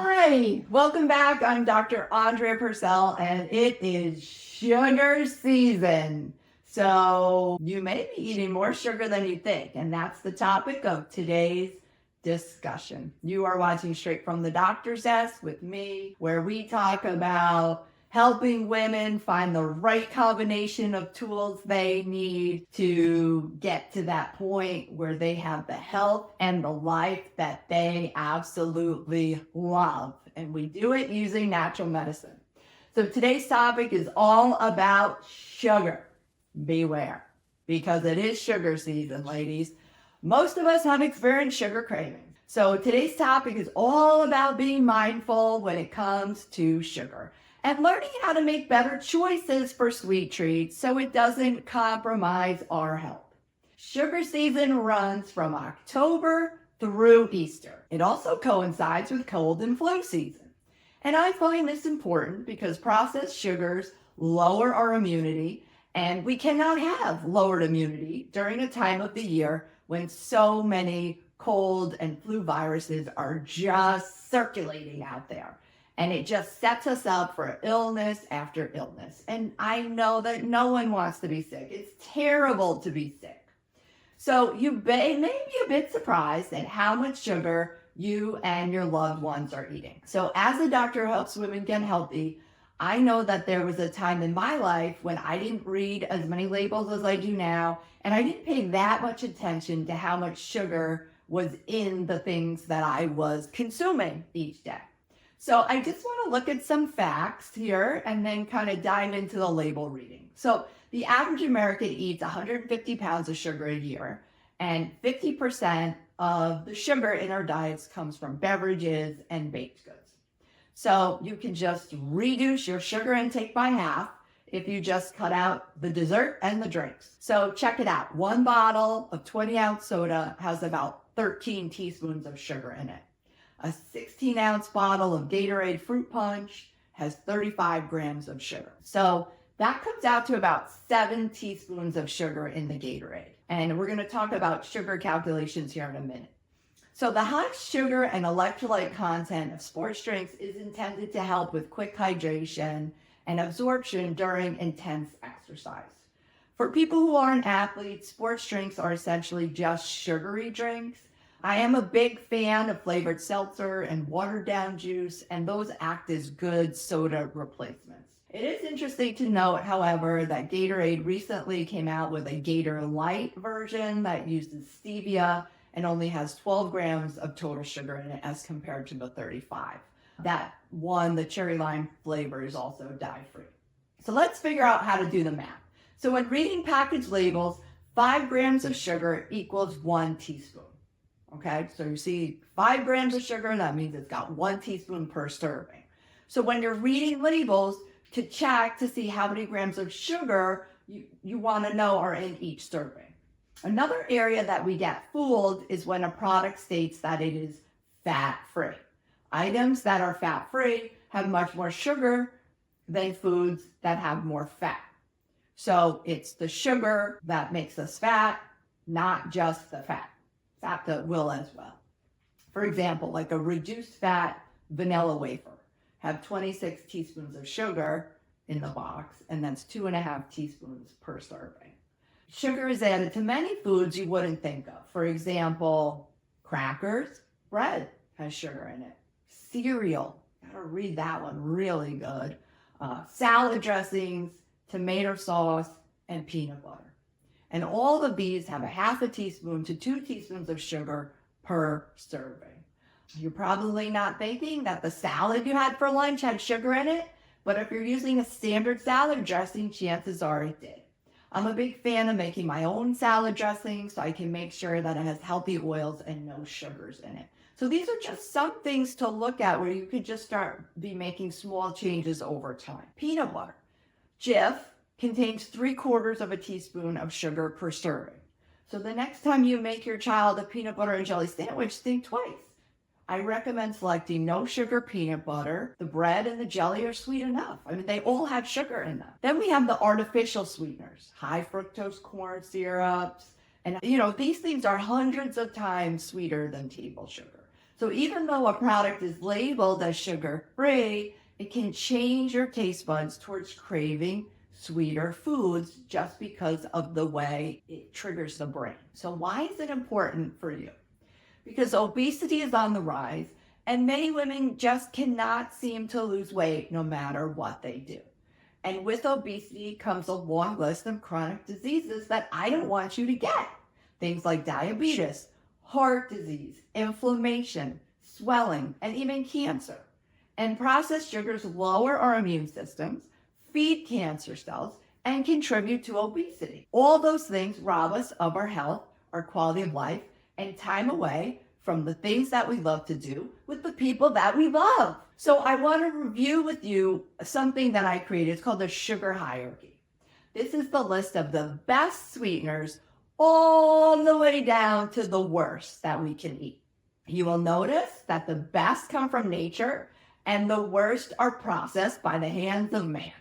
Hi, welcome back. I'm Dr. Andrea Purcell, and it is sugar season. So you may be eating more sugar than you think, and that's the topic of today's discussion. You are watching Straight from the Doctor's Desk with me, where we talk about helping women find the right combination of tools they need to get to that point where they have the health and the life that they absolutely love. And we do it using natural medicine. So today's topic is all about sugar. Beware, because it is sugar season, ladies. Most of us have experienced sugar cravings. So today's topic is all about being mindful when it comes to sugar and learning how to make better choices for sweet treats so it doesn't compromise our health. Sugar season runs from October through Easter. It also coincides with cold and flu season. And I find this important because processed sugars lower our immunity, and we cannot have lowered immunity during a time of the year when so many cold and flu viruses are just circulating out there. And it just sets us up for illness after illness. And I know that no one wants to be sick. It's terrible to be sick. So you may be a bit surprised at how much sugar you and your loved ones are eating. So as a doctor who helps women get healthy, I know that there was a time in my life when I didn't read as many labels as I do now, and I didn't pay that much attention to how much sugar was in the things that I was consuming each day. So I just want to look at some facts here and then kind of dive into the label reading. So the average American eats 150 pounds of sugar a year, and 50% of the sugar in our diets comes from beverages and baked goods. So you can just reduce your sugar intake by half if you just cut out the dessert and the drinks. So check it out. One bottle of 20-ounce soda has about 13 teaspoons of sugar in it. A 16-ounce bottle of Gatorade fruit punch has 35 grams of sugar. So that comes out to about 7 teaspoons of sugar in the Gatorade. And we're going to talk about sugar calculations here in a minute. So the high sugar and electrolyte content of sports drinks is intended to help with quick hydration and absorption during intense exercise. For people who aren't athletes, sports drinks are essentially just sugary drinks. I am a big fan of flavored seltzer and watered down juice, and those act as good soda replacements. It is interesting to note, however, that Gatorade recently came out with a Gator Light version that uses stevia and only has 12 grams of total sugar in it as compared to the 35. That one, the cherry lime flavor, is also dye-free. So let's figure out how to do the math. So when reading package labels, 5 grams of sugar equals 1 teaspoon. Okay, so you see 5 grams of sugar, that means it's got 1 teaspoon per serving. So when you're reading labels to check to see how many grams of sugar you want to know are in each serving. Another area that we get fooled is when a product states that it is fat-free. Items that are fat-free have much more sugar than foods that have more fat. So it's the sugar that makes us fat, not just the fat. Fat that will as well. For example, like a reduced fat vanilla wafer have 26 teaspoons of sugar in the box, and that's 2.5 teaspoons per serving. Sugar is added to many foods you wouldn't think of. For example, crackers, bread has sugar in it. Cereal, gotta read that one really good. Salad dressings, tomato sauce, and peanut butter. And all of these have 1/2 teaspoon to 2 teaspoons of sugar per serving. You're probably not thinking that the salad you had for lunch had sugar in it, but if you're using a standard salad dressing, chances are it did. I'm a big fan of making my own salad dressing so I can make sure that it has healthy oils and no sugars in it. So these are just some things to look at where you could just start making small changes over time. Peanut butter. Jif contains 3/4 teaspoon of sugar per serving. So the next time you make your child a peanut butter and jelly sandwich, think twice. I recommend selecting no sugar peanut butter. The bread and the jelly are sweet enough. I mean, they all have sugar in them. Then we have the artificial sweeteners, high fructose corn syrups. And, these things are hundreds of times sweeter than table sugar. So even though a product is labeled as sugar-free, it can change your taste buds towards craving sweeter foods just because of the way it triggers the brain. So why is it important for you? Because obesity is on the rise and many women just cannot seem to lose weight no matter what they do. And with obesity comes a long list of chronic diseases that I don't want you to get. Things like diabetes, heart disease, inflammation, swelling, and even cancer. And processed sugars lower our immune systems, feed cancer cells, and contribute to obesity. All those things rob us of our health, our quality of life, and time away from the things that we love to do with the people that we love. So I want to review with you something that I created. It's called the sugar hierarchy. This is the list of the best sweeteners all the way down to the worst that we can eat. You will notice that the best come from nature and the worst are processed by the hands of man.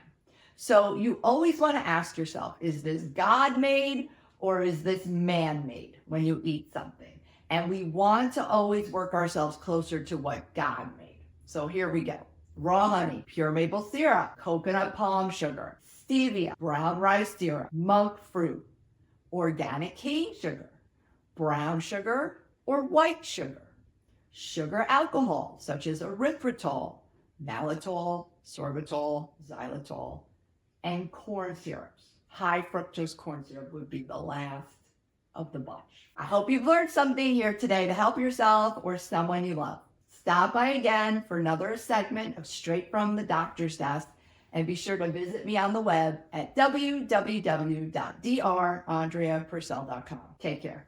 So you always want to ask yourself, is this God-made or is this man-made when you eat something? And we want to always work ourselves closer to what God made. So here we go. Raw honey, pure maple syrup, coconut palm sugar, stevia, brown rice syrup, monk fruit, organic cane sugar, brown sugar or white sugar, sugar alcohol such as erythritol, malitol, sorbitol, xylitol, and corn syrups. High fructose corn syrup would be the last of the bunch. I hope you've learned something here today to help yourself or someone you love. Stop by again for another segment of Straight from the Doctor's Desk, and be sure to visit me on the web at www.drandreapurcell.com. Take care.